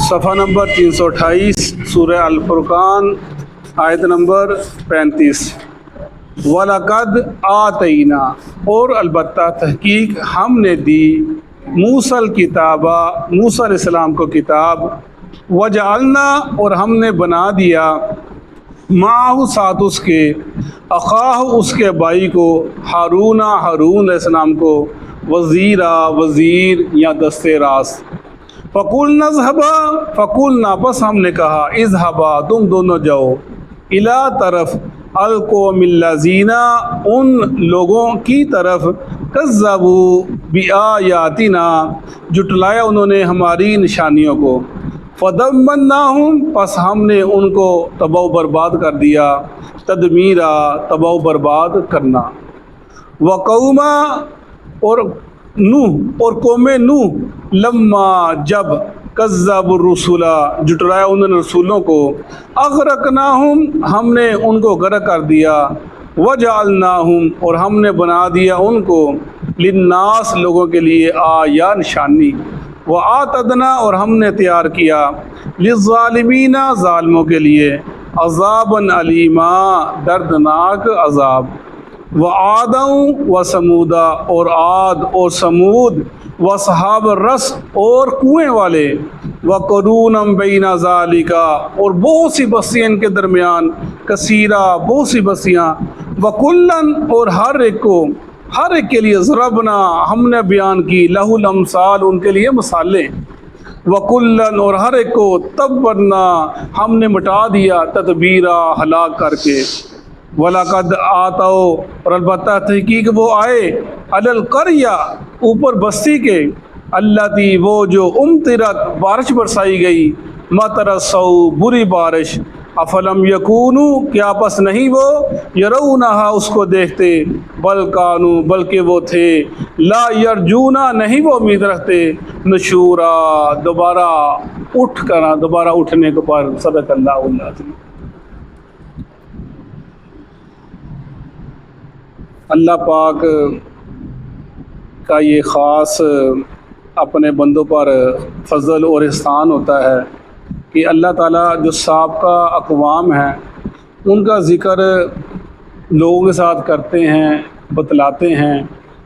صفحہ نمبر 328 سورہ الفرقان آیت نمبر 35۔ وَلَقَدْ آتَيْنَا، اور البتہ تحقیق ہم نے دی موسیٰ الکتابہ، موسیٰ علیہ السلام کو کتاب، وَجَعَلْنَا، اور ہم نے بنا دیا، معاہ ساتھ اس کے، اخاہ اس کے بھائی کو، ہارون علیہ السلام کو، وزیرا وزیر یا دستے راست۔ فَقُلْنَا اذْهَبَا، فَقُلْنَا بس ہم نے کہا، اذْهَبَا تم دونوں جاؤ، اِلَىٰ طرف، القوم الذین ان لوگوں کی طرف، کذبوا بآیاتنا جٹلایا انہوں نے ہماری نشانیوں کو، فدمرناہم پس ہم نے ان کو تباہ و برباد کر دیا، تدمیرا تباہ و برباد کرنا۔ وقوم، اور نوح، اور قوم نوح، لما جب، کذب الرسول جٹلایا انہوں نے رسولوں کو، اغرقناہم ہم نے ان کو غرق کر دیا، وجعلناہم اور ہم نے بنا دیا ان کو، للناس لوگوں کے لیے، آیا نشانی، وآتدنا اور ہم نے تیار کیا، للظالمین ظالموں کے لیے، عذابا علیما دردناک عذاب۔ وعادا وثمودا، اور عاد اور سمود، واصحاب الرس اور کنویں والے، وقرونا بین ذالک اور بہت سی بستیاں ان کے درمیان، کثیرہ بہت سی بستیاں، وکلن اور ہر ایک کو، ہر ایک کے لیے، ضربنا ہم نے بیان کی، لہ الامثال ان کے لیے مثالیں، وکلن اور ہر ایک کو، تبرنا ہم نے مٹا دیا، تدبیرا ہلاک کر کے۔ وَلَقَدْ آتَوْا اور البتہ تحقیق وہ آئے، عَلَى الْقَرْيَةِ اوپر بستی کے، الَّتِي وہ جو امطرت بارش برسائی گئی، مطر السوء بری بارش، افلم یکونوا کیا پس نہیں وہ، یرونہا اس کو دیکھتے، بل کانوا بلکہ وہ تھے، لا یرجونا نہیں وہ امید رکھتے، نشورا دوبارہ اٹھ کر، دوبارہ اٹھنے کے پر۔ صدق اللہ العظیم۔ اللہ پاک کا یہ خاص اپنے بندوں پر فضل اور احسان ہوتا ہے کہ اللہ تعالیٰ جو سابقہ اقوام ہیں ان کا ذکر لوگوں کے ساتھ کرتے ہیں، بتلاتے ہیں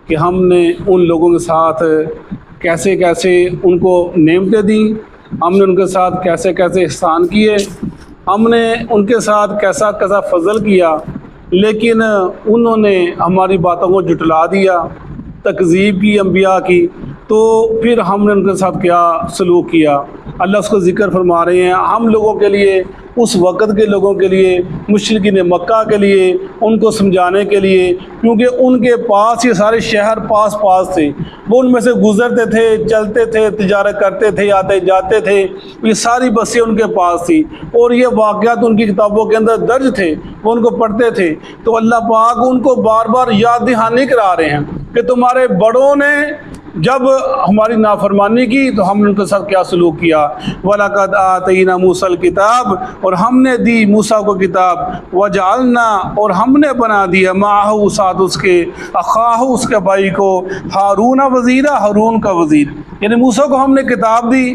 کہ ہم نے ان لوگوں کے ساتھ کیسے کیسے ان کو نعمتیں دیں، ہم نے ان کے ساتھ کیسے کیسے احسان کیے، ہم نے ان کے ساتھ کیسا کیسا فضل کیا، لیکن انہوں نے ہماری باتوں کو جھٹلا دیا، تکذیب کی انبیاء کی، تو پھر ہم نے ان کے ساتھ کیا سلوک کیا۔ اللہ اس کو ذکر فرما رہے ہیں، ہم لوگوں کے لیے، اس وقت کے لوگوں کے لیے، مشرکین مکہ کے لیے، ان کو سمجھانے کے لیے، کیونکہ ان کے پاس یہ سارے شہر پاس پاس تھے، وہ ان میں سے گزرتے تھے، چلتے تھے، تجارت کرتے تھے، آتے جاتے تھے، یہ ساری بستیاں ان کے پاس تھی، اور یہ واقعات ان کی کتابوں کے اندر درج تھے، وہ ان کو پڑھتے تھے۔ تو اللہ پاک ان کو بار بار یاد دہانی کرا رہے ہیں کہ تمہارے بڑوں نے جب ہماری نافرمانی کی تو ہم نے ان کے ساتھ کیا سلوک کیا۔ وَلَقَدْ آتَيْنَا مُوسَى الْكِتَابَ اور ہم نے دی موسیٰ کو کتاب، وَجَعَلْنَا اور ہم نے بنا دیا، مَعَهُ ساتھ اس کے، اخاہ اس کے بھائی کو، ہارون وزیرا ہارون کا وزیر، یعنی موسیٰ کو ہم نے کتاب دی۔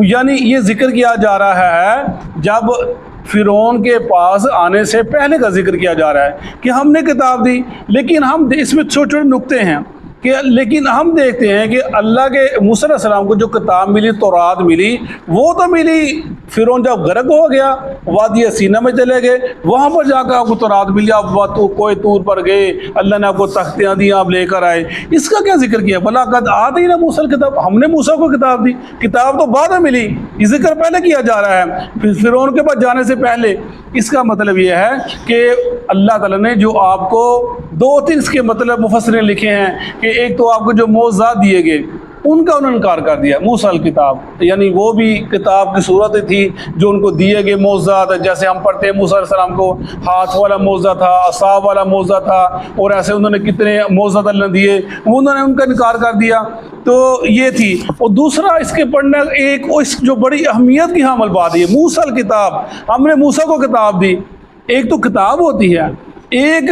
یعنی یہ ذکر کیا جا رہا ہے جب فرعون کے پاس آنے سے پہلے کا ذکر کیا جا رہا ہے کہ ہم نے کتاب دی، لیکن ہم اس میں چھوٹے چھوٹے نقطے ہیں کہ لیکن ہم دیکھتے ہیں کہ اللہ کے موسیٰ علیہ السلام کو جو کتاب ملی، تورات ملی، وہ تو ملی فرعون جب غرق ہو گیا، وادی سینا میں چلے گئے، وہاں پر جا کر آپ کو تورات ملی، آپ کوہ طور پر گئے، اللہ نے آپ کو تختیاں دی، آپ لے کر آئے۔ اس کا کیا ذکر کیا؟ وَلَقَدْ آتَيْنَا مُوسَى الْكِتَابَ، ہم نے موسیٰ کو کتاب دی، کتاب تو بعد میں ملی، یہ ذکر پہلے کیا جا رہا ہے فرعون کے پاس جانے سے پہلے۔ اس کا مطلب یہ ہے کہ اللہ تعالیٰ نے جو آپ کو دو تین اس کے مطلب مفسرین لکھے ہیں کہ ایک تو آپ کو جو معجزات دیے گئے ان کا انہوں نے انکار کر دیا، موسیٰ الکتاب یعنی وہ بھی کتاب کی صورت تھی جو ان کو دیے گئے معجزات، جیسے ہم پڑھتے ہیں موسیٰ علیہ السلام کو ہاتھ والا معجزہ تھا، عصا والا معجزہ تھا، اور ایسے انہوں نے کتنے معجزات اللہ نے دیے، انہوں نے ان کا انکار کر دیا۔ تو یہ تھی۔ اور دوسرا اس کے پڑھنا ایک اس جو بڑی اہمیت کی حامل بات ہے، موسیٰ الکتاب، ہم نے موسیٰ کو کتاب دی۔ ایک تو کتاب ہوتی ہے، ایک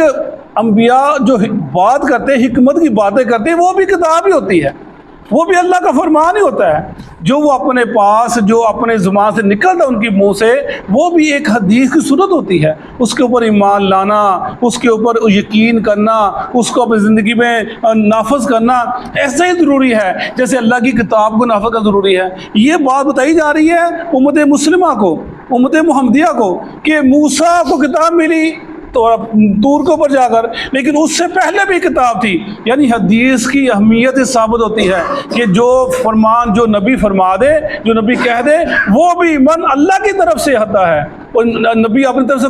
انبیاء جو بات کرتے ہیں، حکمت کی باتیں کرتے ہیں، وہ بھی کتاب ہی ہوتی ہے۔ وہ بھی اللہ کا فرمان ہی ہوتا ہے، جو وہ اپنے پاس جو اپنے زبان سے نکلتا ہے ان کی منہ سے، وہ بھی ایک حدیث کی صورت ہوتی ہے۔ اس کے اوپر ایمان لانا، اس کے اوپر یقین کرنا، اس کو اپنی زندگی میں نافذ کرنا ایسا ہی ضروری ہے جیسے اللہ کی کتاب کو نافذ کرنا ضروری ہے۔ یہ بات بتائی جا رہی ہے امت مسلمہ کو، امت محمدیہ کو، کہ موسیٰ کو کتاب ملی تو طور کے اوپر جا کر، لیکن اس سے پہلے بھی کتاب تھی۔ یعنی حدیث کی اہمیت ثابت ہوتی ہے کہ جو فرمان جو نبی فرما دے، جو نبی کہہ دے، وہ بھی من اللہ کی طرف سے آتا ہے، اور نبی اپنی طرف سے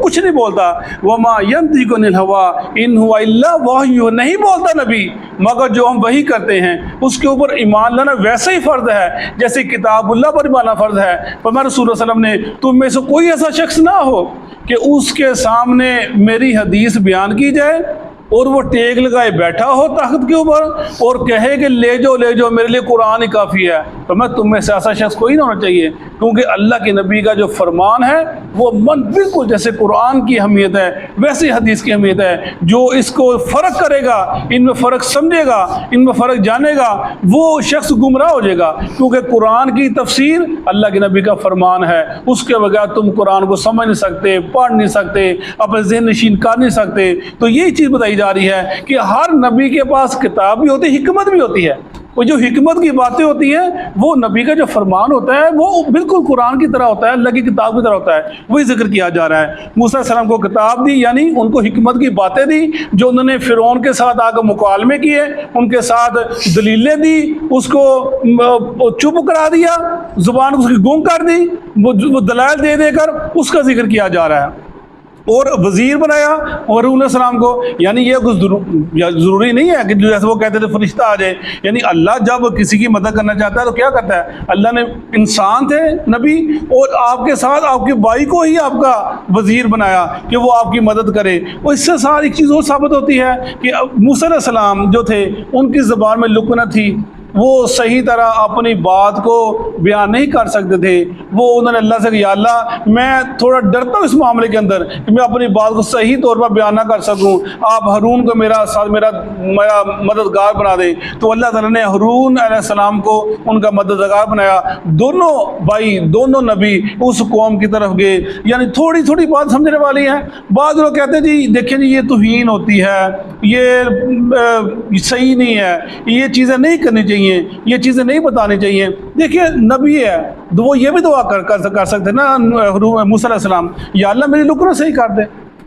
کچھ نہیں بولتا۔ وما ينطق عن الهوى ان هو الا وحی، نہیں بولتا نبی مگر جو ہم وحی کرتے ہیں۔ اس کے اوپر ایمان لانا ویسے ہی فرض ہے جیسے کتاب اللہ پر ایمان لانا فرض ہے۔ فرمایا رسول اللہ صلی اللہ علیہ وسلم نے، تم میں سے کوئی ایسا شخص نہ ہو کہ اس کے سامنے میری حدیث بیان کی جائے اور وہ ٹیک لگائے بیٹھا ہو تخت کے اوپر اور کہے کہ لے جاؤ میرے لیے قرآن ہی کافی ہے، تو میں تم میں سے ایسا شخص کوئی نہ ہونا چاہیے، کیونکہ اللہ کے نبی کا جو فرمان ہے وہ بالکل جیسے قرآن کی اہمیت ہے ویسے حدیث کی اہمیت ہے۔ جو اس کو فرق کرے گا، ان میں فرق سمجھے گا، ان میں فرق جانے گا، وہ شخص گمراہ ہو جائے گا، کیونکہ قرآن کی تفسیر اللہ کے نبی کا فرمان ہے، اس کے بغیر تم قرآن کو سمجھ نہیں سکتے، پڑھ نہیں سکتے، اپنے ذہن نشین کر نہیں سکتے۔ تو یہی چیز بتائی جا رہی ہے کہ ہر نبی کے پاس کتاب بھی ہوتی ہے، حکمت بھی ہوتی ہے، وہ جو حکمت کی باتیں ہوتی ہیں وہ نبی کا جو فرمان ہوتا ہے وہ بالکل قرآن کی طرح ہوتا ہے، اللہ کی کتاب کی طرح ہوتا ہے، وہی ذکر کیا جا رہا ہے۔ موسیٰ علیہ السلام کو کتاب دی، یعنی ان کو حکمت کی باتیں دی، جو انہوں نے فرعون کے ساتھ آ کر مکالمے کیے، ان کے ساتھ دلیلیں دی، اس کو چپ کرا دیا، زبان کو اس کی گونگ کر دی، وہ دلائل دے دے کر اس کا ذکر کیا جا رہا ہے، اور وزیر بنایا ہارون علیہ السلام کو۔ یعنی یہ کچھ ضروری نہیں ہے کہ جیسے وہ کہتے تھے فرشتہ آ جائے، یعنی اللہ جب کسی کی مدد کرنا چاہتا ہے تو کیا کرتا ہے، اللہ نے انسان تھے نبی، اور آپ کے ساتھ آپ کے بھائی کو ہی آپ کا وزیر بنایا کہ وہ آپ کی مدد کرے۔ اور اس سے ساری ایک چیز اور ثابت ہوتی ہے کہ موسیٰ علیہ السلام جو تھے ان کی زبان میں لکنت تھی، وہ صحیح طرح اپنی بات کو بیان نہیں کر سکتے تھے، وہ انہوں نے اللہ سے کہا یا اللہ میں تھوڑا ڈرتا ہوں اس معاملے کے اندر کہ میں اپنی بات کو صحیح طور پر بیان نہ کر سکوں، آپ ہارون کو میرا مددگار بنا دیں۔ تو اللہ تعالیٰ نے ہارون علیہ السلام کو ان کا مددگار بنایا۔ دونوں بھائی، دونوں نبی اس قوم کی طرف گئے۔ یعنی تھوڑی تھوڑی بات سمجھنے والی ہیں۔ بعض لوگ کہتے ہیں جی دیکھیں جی یہ توہین ہوتی ہے، یہ صحیح نہیں ہے، یہ چیزیں نہیں کرنی چاہیے، یہ چیزیں نہیں بتانی چاہیے۔ دیکھیے نبی ہے تو وہ یہ بھی دعا کر سکتے نا موسیٰ علیہ السلام، یا اللہ میری لکنت صحیح کر دے،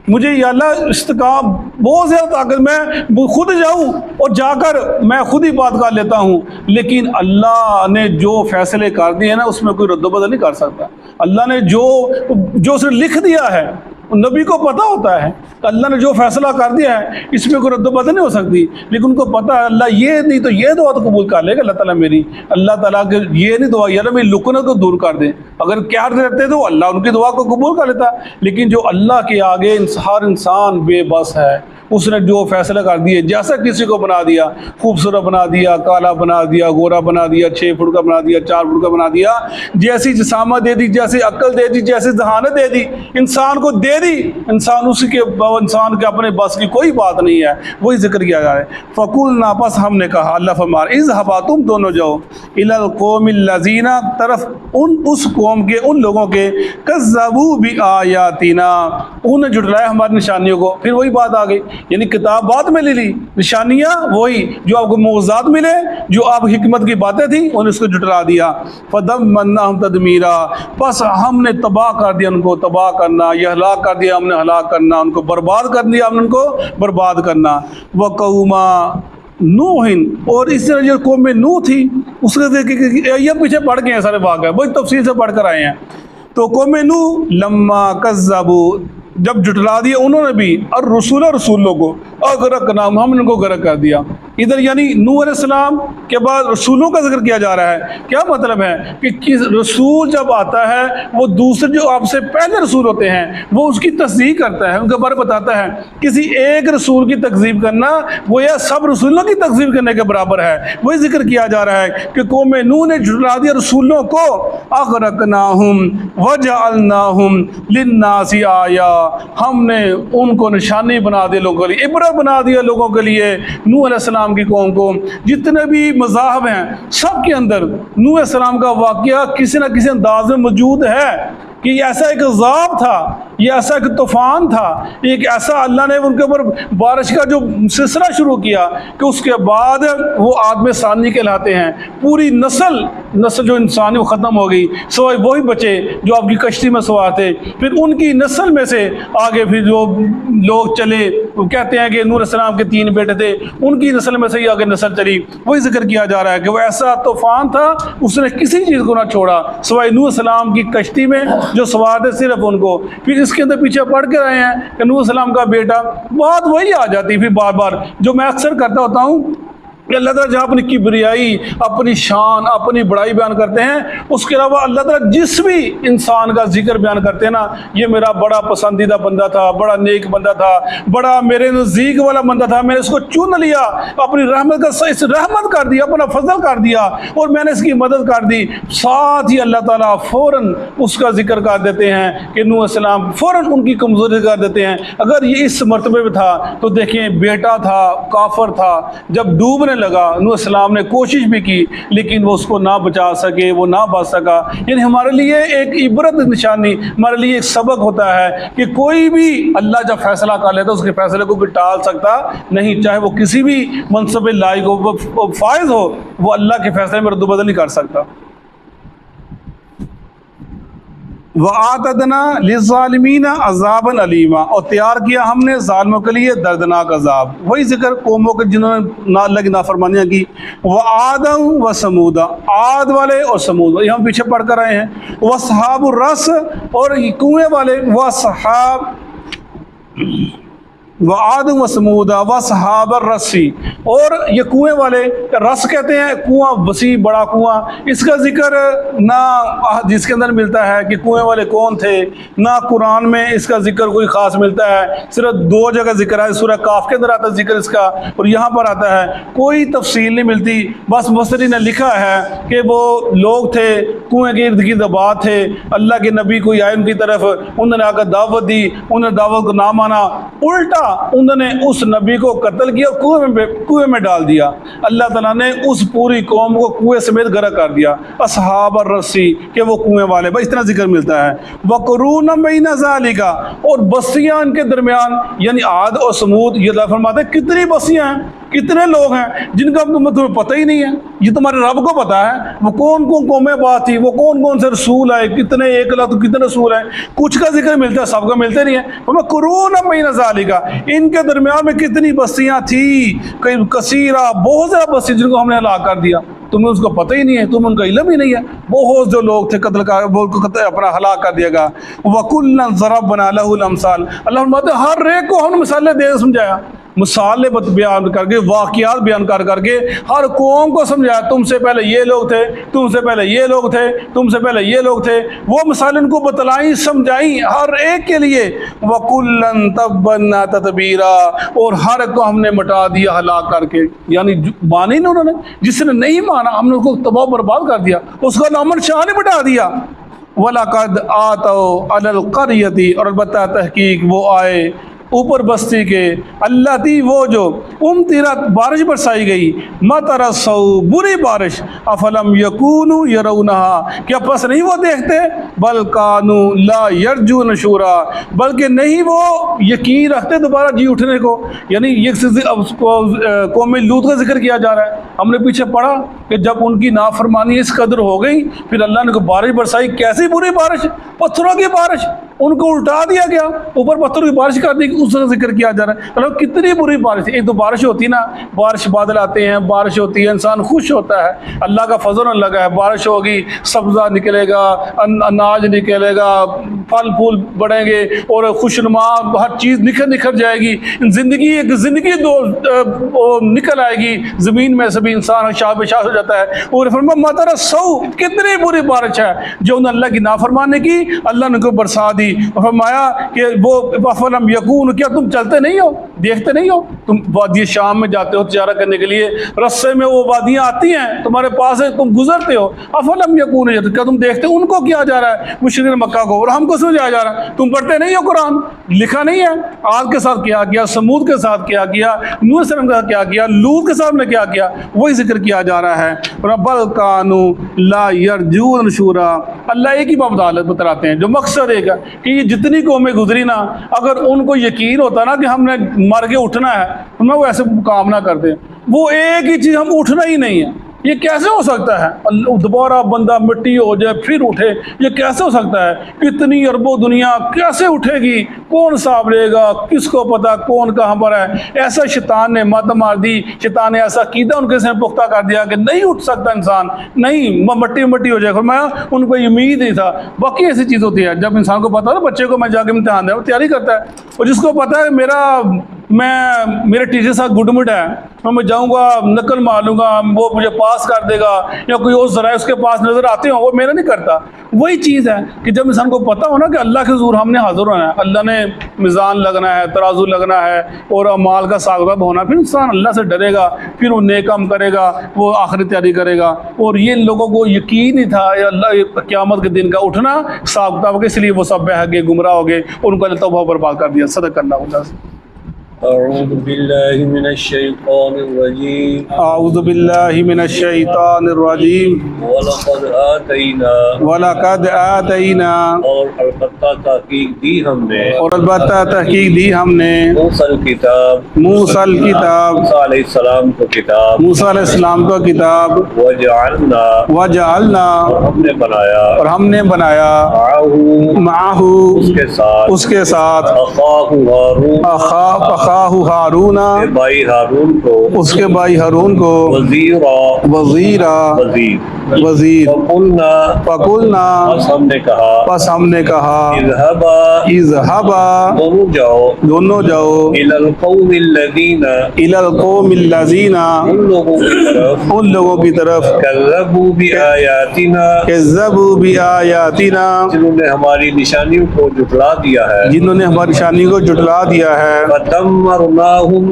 مجھے یا اللہ استقام بہت زیادہ طاقت، میں خود جاؤں اور جا کر میں خود ہی بات کر لیتا ہوں، لیکن اللہ نے جو فیصلے کر دیے ہیں نا اس میں کوئی رد و بدل نہیں کر سکتا۔ اللہ نے جو اس نے لکھ دیا ہے نبی کو پتہ ہوتا ہے، اللہ نے جو فیصلہ کر دیا ہے اس میں کوئی رد و بدل نہیں ہو سکتی، لیکن ان کو پتہ ہے اللہ یہ نہیں تو یہ دعا تو قبول کر لے گا اللہ تعالیٰ میری، اللہ تعالیٰ کے یہ نہیں دعا یا میری لکنت کو دور کر دے، اگر کیا رہتے تو اللہ ان کی دعا کو قبول کر لیتا، لیکن جو اللہ کے آگے ہر انسان بے بس ہے، اس نے جو فیصلہ کر دیے، جیسا کسی کو بنا دیا، خوبصورت بنا دیا، کالا بنا دیا، گورا بنا دیا، 6 فٹ کا بنا دیا، 4 فٹ کا بنا دیا، جیسی جسامت دے دی، جیسی عقل دے دی، جیسی ذہانت دے دی، انسان کو دے دی، انسان کے اپنے بس کی کوئی بات نہیں ہے، وہی ذکر کیا جا رہا ہے۔ فَقُلْنَا، پس ہم نے کہا، اللہ فرما اذهبا، تم دونوں جاؤ، إِلَى الْقَوْمِ الَّذِينَ، طرف اس قوم کے، ان لوگوں کے، كَذَّبُوا بِآيَاتِنَا، انہوں نے جھٹلایا ہماری نشانیوں کو۔ پھر وہی بات آ گئی، یعنی کتاب بعد میں لے لی، نشانیاں وہی جو آپ کو معجزات ملے، جو آپ حکمت کی باتیں تھیں انہوں نے اس کو جھٹلا دیا۔ فَدَمَّرْنَاهُمْ تَدْمِيرًا، پس ہم نے تباہ کر دیا ان کو تباہ کرنا، یہ ہلاک کر دیا ہم نے ہلاک کرنا، ان کو برباد کر دیا ہم نے ان کو برباد کرنا۔ وَقَوْمَ نوح، اور اس طرح جو قوم نوح تھی اس کے یہ پیچھے پڑھ کے ہیں سارے واقعہ، بہت تفصیل سے پڑھ کر آئے ہیں۔ تو قوم نوح لما کذبوا، جب جھٹلا دیا انہوں نے بھی، اور رسولوں کو، اغرقنا، ہم نے ان کو غرق کر دیا۔ ادھر یعنی نوح علیہ السلام کے بعد رسولوں کا ذکر کیا جا رہا ہے۔ کیا مطلب ہے کہ رسول جب آتا ہے وہ دوسرے جو آپ سے پہلے رسول ہوتے ہیں وہ اس کی تصدیق کرتا ہے، ان کے بارے بتاتا ہے۔ کسی ایک رسول کی تکذیب کرنا وہ یا سب رسولوں کی تکذیب کرنے کے برابر ہے، وہی ذکر کیا جا رہا ہے کہ قوم نوح نے جھٹلا دیا رسولوں کو۔ اغرقناہم وجعلناہم للناس آیا، ہم نے ان کو نشانی بنا دیا لوگوں کے لیے، عبرت بنا دیا لوگوں کے لیے۔ نوح علیہ السلام السلام کی قوم کو جتنے بھی مذاہب ہیں سب کے اندر نوح علیہ السلام کا واقعہ کسی نہ کسی انداز میں موجود ہے کہ یہ ایسا ایک عذاب تھا، یہ ایسا ایک طوفان تھا، ایک ایسا اللہ نے ان کے اوپر بارش کا جو سلسلہ شروع کیا کہ اس کے بعد وہ آدم ثانی کہلاتے ہیں۔ پوری نسل جو انسانی وہ ختم ہو گئی، سوائے وہی بچے جو آپ کی کشتی میں سوار تھے۔ پھر ان کی نسل میں سے آگے پھر جو لوگ چلے، وہ کہتے ہیں کہ نوح علیہ السلام کے 3 بیٹے تھے، ان کی نسل میں سے ہی آگے نسل چلی۔ وہی ذکر کیا جا رہا ہے کہ وہ ایسا طوفان تھا، اس نے کسی چیز کو نہ چھوڑا سوائے نوح علیہ السلام کی کشتی میں جو سوار تھے صرف ان کو۔ پھر اس کے اندر پیچھے پڑھ کے رہے ہیں کہ نوح علیہ السلام کا بیٹا، بات وہی آ جاتی پھر بار بار جو میں اکثر کرتا ہوتا ہوں کہ اللہ تعالیٰ جہاں اپنی کبریائی، اپنی شان، اپنی بڑائی بیان کرتے ہیں، اس کے علاوہ اللہ تعالیٰ جس بھی انسان کا ذکر بیان کرتے ہیں نا، یہ میرا بڑا پسندیدہ بندہ تھا، بڑا نیک بندہ تھا، بڑا میرے نزدیک والا بندہ تھا، میں نے اس کو چن لیا، اپنی رحمت کا اس رحمت کر دیا، اپنا فضل کر دیا اور میں نے اس کی مدد کر دی، ساتھ ہی اللہ تعالیٰ فوراً اس کا ذکر کر دیتے ہیں کہ نوح علیہ السلام فوراً ان کی کمزوری کر دیتے ہیں۔ اگر یہ اس مرتبے میں تھا تو دیکھیں بیٹا تھا، کافر تھا، جب ڈوبنے لگا نوح علیہ السلام نے کوشش بھی کی لیکن وہ اس کو نہ بچا سکے، وہ نہ بچ سکا۔ یعنی ہمارے لیے ایک عبرت نشانی، ہمارے لیے ایک سبق ہوتا ہے کہ کوئی بھی اللہ جب فیصلہ کر لیتا اس کے فیصلے کو کوئی ٹال سکتا نہیں، چاہے وہ کسی بھی منصب لائق ہو، فائز ہو، وہ اللہ کے فیصلے میں رد و بدل نہیں کر سکتا۔ وَآتَدْنَا لِلظَّالِمِينَ عَذَابًا عَلِيمًا، اور تیار کیا ہم نے ظالموں کے لیے دردناک عذاب۔ وہی ذکر قوموں کے جنہوں نے اللہ کی نافرمانیاں کی۔ وَعَادًا وَثَمُودًا، عاد والے اور سمود، یہ ہم پیچھے پڑھ کر آئے ہیں۔ وَأَصْحَابُ الرَّسِّ، اور کنویں والے، وَأَصْحَابُ وعاد و سمود و صحاب الرسی، اور یہ کنویں والے، رس کہتے ہیں کنواں، وسیع بڑا کنواں، اس کا ذکر نہ حدیث کے اندر ملتا ہے کہ کنویں والے کون تھے، نہ قرآن میں اس کا ذکر کوئی خاص ملتا ہے، صرف 2 جگہ ذکر ہے، سورہ کاف کے اندر آتا ہے ذکر اس کا اور یہاں پر آتا ہے، کوئی تفصیل نہیں ملتی، بس مفسرین نے لکھا ہے کہ وہ لوگ تھے کنویں کے ارد گرد آباد تھے، اللہ کے نبی کوئی آئے ان کی طرف، انہوں نے آ کر دعوت دی، انہوں نے دعوت کو نہ مانا، الٹا انہوں نے اس نبی کو قتل کیا، کنویں میں ڈال دیا، اللہ تعالیٰ نے اس پوری قوم کو کنویں سمیت غرق کر دیا۔ اصحاب الرسی، کہ وہ کنویں والے، بس اتنا ذکر ملتا ہے۔ وَقُرُونًا بَيْنَ ذَلِكَ، اور بستیاں ان کے درمیان، یعنی عاد اور سمود، یہ اللہ فرماتے ہیں کتنی بستیاں ہیں، کتنے لوگ ہیں جن کا تمہیں پتہ ہی نہیں ہے، یہ تمہارے رب کو پتہ ہے وہ کون کون قومیں بات تھی، وہ کون کون سے رسول آئے، کتنے 1 لاکھ تو کتنے رسول ہیں، کچھ کا ذکر ملتا ہے، سب کا ملتے نہیں ہے۔ وَقُرُونًا بَيْنَ ذَلِكَ، ان کے درمیان میں کتنی بستیاں تھیں، کثیرہ، بہت زیادہ بستی جن کو ہم نے ہلاک کر دیا، تمہیں اس کو پتہ ہی نہیں ہے، تم ان کا علم ہی نہیں ہے، بہت جو لوگ تھے اپنا ہلاک کر دیا گا۔ وَكُلًّا ضَرَبْنَا لَهُ الْأَمْثَالَ، اللہ فرماتے ہیں ہر ایک کو ہم نے مثالیں دے سمجھایا، مثالیں بیان کر کے، واقعات بیان کر کے ہر قوم کو سمجھایا، تم سے پہلے یہ لوگ تھے، تم سے پہلے یہ لوگ تھے، تم سے پہلے یہ لوگ تھے، وہ مثالیں ان کو بتلائیں، سمجھائیں ہر ایک کے لیے۔ وَكُلًّا تَبَّرْنَا تَتْبِيرًا، اور ہر ایک کو ہم نے مٹا دیا ہلاک کر کے، یعنی مانی نہیں انہوں نے، جس نے نہیں مانا ہم نے اس کو تباہ برباد کر دیا، اس کا نام نشان ہی مٹا دیا۔ وَلَقَدْ آتَوْا عَلَى الْقَرْيَةِ، اور البتہ تحقیق وہ آئے اوپر بستی کے، اللہ تھی وہ جو امطرت بارش برسائی گئی، مطر السوء بری بارش، افلم یکونوا یرونہا، کیا پس نہیں وہ دیکھتے، بل کانوا لا یرجون نشورا، بلکہ نہیں وہ یقین رکھتے دوبارہ جی اٹھنے کو۔ یعنی یہ قوم لوط کا ذکر کیا جا رہا ہے، ہم نے پیچھے پڑھا کہ جب ان کی نافرمانی اس قدر ہو گئی پھر اللہ نے کو بارش برسائی، کیسی بری بارش، پتھروں کی بارش، ان کو الٹا دیا گیا، اوپر پتھروں کی بارش کر دی، اس کا ذکر کیا جا رہا ہے۔ مطلب کتنی بری بارش، ایک تو بارش ہوتی نا، بارش بادل آتے ہیں، بارش ہوتی ہے، انسان خوش ہوتا ہے، اللہ کا فضل لگا ہے، بارش ہوگی، سبزہ نکلے گا، اناج نکلے گا، پھل پھول بڑھیں گے اور خوشنما ہر چیز نکھر جائے گی، زندگی نکل آئے گی زمین میں سے بھی، انسان شاہ بشاہ ہو جاتا ہے۔ اور فرمایا مطر السوء، کتنی بری بارش ہے جو انہوں نے اللہ کی نافرمانی کی، اللہ نے کو برسا دی۔ فرمایا کہ وہ افلم یکون، کیا تم چلتے نہیں ہو، دیکھتے نہیں ہو؟ تم وادی شام میں جاتے ہو تجارت کرنے کے لیے، رستے میں وہ وادیاں آتی ہیں تمہارے پاس ہے، تم گزرتے ہو، افلم یکون، کیا تم دیکھتے ان کو کیا جا رہا ہے مشرکین مکہ کو، اور ہم کو سمجھایا جا رہا ہے؟ تم پڑھتے نہیں ہو قرآن؟ لکھا نہیں ہے عاد کے ساتھ کیا کیا، سمود کے ساتھ کیا کیا، نوح علیہ السلام کے ساتھ کیا کیا، لوط کے ساتھ نے کیا کیا، وہی ذکر کیا جا رہا ہے۔ بل کانوا لا یرجون نشورا، اللہ ایک ہی بات بتلاتے ہیں جو مقصد ایک ہے کہ یہ جتنی قومیں گزری نا، اگر ان کو یقین ہوتا نا کہ ہم نے مر کے اٹھنا ہے تو نہ وہ ایسے کام نہ کرتے، وہ ایک ہی چیز، ہم اٹھنا ہی نہیں ہے۔ یہ کیسے ہو سکتا ہے دوبارہ بندہ مٹی ہو جائے پھر اٹھے؟ یہ کیسے ہو سکتا ہے؟ اتنی اربوں دنیا کیسے اٹھے گی؟ کون صاحب لے گا؟ کس کو پتا کون کہاں پر ہے؟ ایسا شیطان نے مت مار دی، شیطان نے ایسا عقیدہ ان کے سامنے پختہ کر دیا کہ نہیں اٹھ سکتا انسان، نہیں، مٹی مٹی ہو جائے گا۔ میں ان کو امید نہیں تھا۔ باقی ایسی چیز ہوتی ہے جب انسان کو پتا ہے نا، بچے کو میں جا کے امتحان دے وہ تیاری کرتا ہے، اور جس کو پتا ہے میرے ٹیچر ساتھ گڈ مٹ ہے، میں جاؤں گا نقل مار لوں گا، وہ مجھے پاس کر دے گا، یا کوئی اور ذرائع اس کے پاس نظر آتے ہوں وہ میرا نہیں کرتا۔ وہی چیز ہے کہ جب انسان کو پتا ہو نا کہ اللہ کے حضور ہم نے حاضر ہونا ہے، اللہ نے میزان لگنا ہے، ترازو لگنا ہے، اور اعمال کا ثاقب ہونا، پھر انسان اللہ سے ڈرے گا، پھر وہ نیک کام کرے گا، وہ آخری تیاری کرے گا۔ اور یہ لوگوں کو یقین ہی تھا اللہ قیامت کے دن کا اٹھنا حساب کتاب کے، اس لیے وہ سب بہہ گئے، گمراہ ہو گئے، ان کو اللہ توبہ برباد کر دیا۔ صدق اللہ علیہ۔ اعوذ باللہ من الشیطان الرجیم، اعوذ باللہ من الشیطان الرجیم، وَلَقَدْ آتَيْنَا، وَلَقَدْ آتَيْنَا، اور البتہ تحقیق دی ہم نے، اور البتہ تحقیق دی ہم نے، موسیٰ الکتاب، موسیٰ الکتاب، موسیٰ علیہ السلام کو کتاب، موسیٰ علیہ السلام کا کتاب، وَجَعَلْنَا، وَجَعَلْنَا، اور ہم نے بنایا، اور ہم نے بنایا، مَعَهُ، معہو، اس کے ساتھ، أخاه هارون، اس کے بھائی ہارون کو، اس کے بھائی ہارون کو، وزیرا، وزیرا، وزیر، فَقُلْنَا، فَقُلْنَا، بس ہم نے کہا، پس ہم نے کہا، اذهبا، اذهبا، دونوں جاؤ، دونوں جاؤ، إِلَى الْقَوْمِ الَّذِينَ، إِلَى الْقَوْمِ الَّذِينَ، ان لوگوں کی طرف، ان لوگوں کی طرف، كَذَّبُوا بِآيَاتِنَا، كَذَّبُوا بِآيَاتِنَا، جنہوں نے ہماری نشانیوں کو جھٹلا دیا ہے، جنہوں نے ہماری نشانی کو جھٹلا دیا ہے، فَدَمَّرْنَاهُمْ،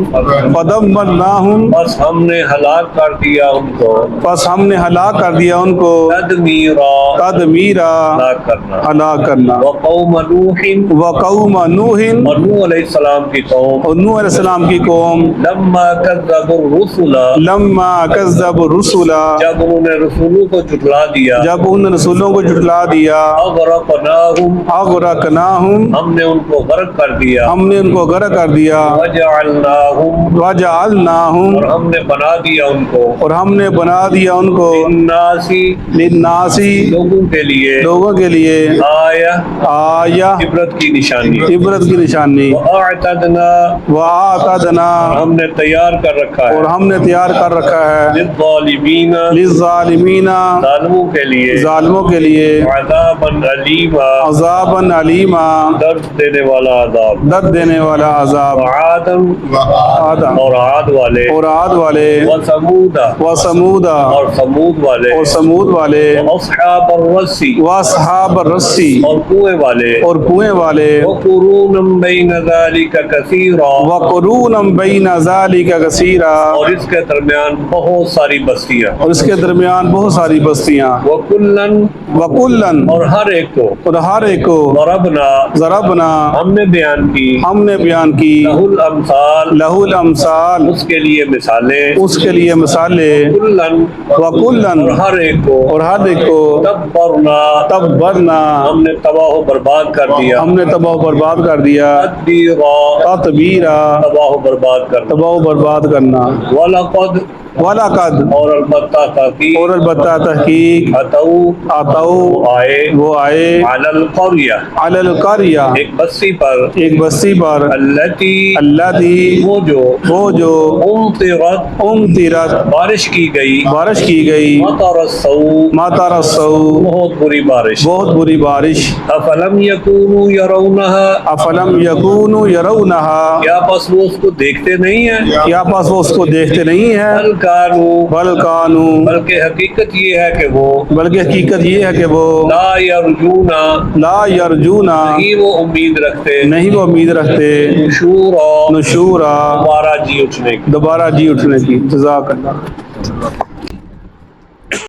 فَدَمَّرْنَاهُم، بس ہم نے ہلاک کر دیا ان کو، پس ہم نے ہلاک کر دیا ان کو، تدمیرا، تدمیرا، ہلاک کرنا، ہلاک کرنا، وقوم نوح، وقوم نوح، اور نوح علیہ السلام کی قوم، اور نوح علیہ السلام کی قوم، لما كذبوا الرسل، لما کذبوا الرسل، جب انہوں نے رسولوں کو جھٹلا دیا، جب ان رسولوں کو جھٹلا دیا، اغرقناہم، اغرقناہم، ہم نے ان کو غرق کر دیا، ہم نے ان کو غرق کر دیا، وجعلناہم، وجعلناہم، اور ہم نے بنا دیا ان کو، اور ہم نے بنا دیا ان کو، للناسی، للناسی، لوگوں کے لیے، لوگوں کے لیے، آیہ، آیہ، عبرت کی نشانی، عبرت کی نشانی، وَأَعْتَدْنَا، وَآتَدْنَا، اور ہم نے تیار کر رکھا اور ہے، ہم نے تیار کر رکھا ہے، للظالمین، للظالمین، ظالموں کے لیے، ظالموں کے لیے، عذاباً علیما، عذاباً علیما، درد دینے والا عذاب، درد دینے والا عذاب، وعادم، آدم، اور عاد والے، اور عاد والے، وثمودا، وثمودا، اور ثمود والے، اور سمود والے، واصحاب الرسی، واصحاب الرسی، اور کنویں والے، اور کنویں والے، وقرون بین ذلک کثیرا، وقرونا بین ذالک کثیرا، اور اس کے درمیان بہت ساری بستیاں، اور اس کے درمیان بہت ساری بستیاں، وکلن، وکلن، اور ہر ایک کو، اور ہر ایک کو، ضربنا، ضربنا، ہم نے بیان کی، ہم نے بیان کی، لہ الامثال، لہ الامثال، اس کے لیے مثالیں، اس کے لیے مثالیں، کلن، وکلن، اور ہر ایک کو، اور ہر ایک کو، تبرنا، تبرنا، ہم نے تباہ و برباد کر دیا، ہم نے تباہ و برباد کر دیا، تدبیرا، تطبیرا، تباہ و برباد کرنا، تباہ و برباد کرنا، وَلَقَدْ، وَلَقَدْ، اور البتہ تحقیق، اور البتہ تحقیق، اتوا، آتاؤ، وہ آئے، وہ آئے، علی القریہ، علی القریہ، ایک بستی پر، ایک بستی پر، التی، اللہ دی، وہ جو امطرت، امطرت، بارش کی گئی، بارش کی گئی، مطر السوء، مطر السوء، بہت بری بارش، بہت بری بارش، افلم یکونوا یرونہا، افلم یکونوا یرونہا، کیا پس وہ اس کو دیکھتے نہیں ہیں، کیا پاس وہ اس کو دیکھتے نہیں ہیں، بل کانو بلکہ حقیقت یہ ہے کہ وہ بلکہ حقیقت یہ ہے کہ وہ لا یرجونا لا یرجونا نہیں وہ امید رکھتے نہیں وہ امید رکھتے نشورا نشورا دوبارہ جی اٹھنے کی. دوبارہ جی اٹھنے کی. جزاک اللہ.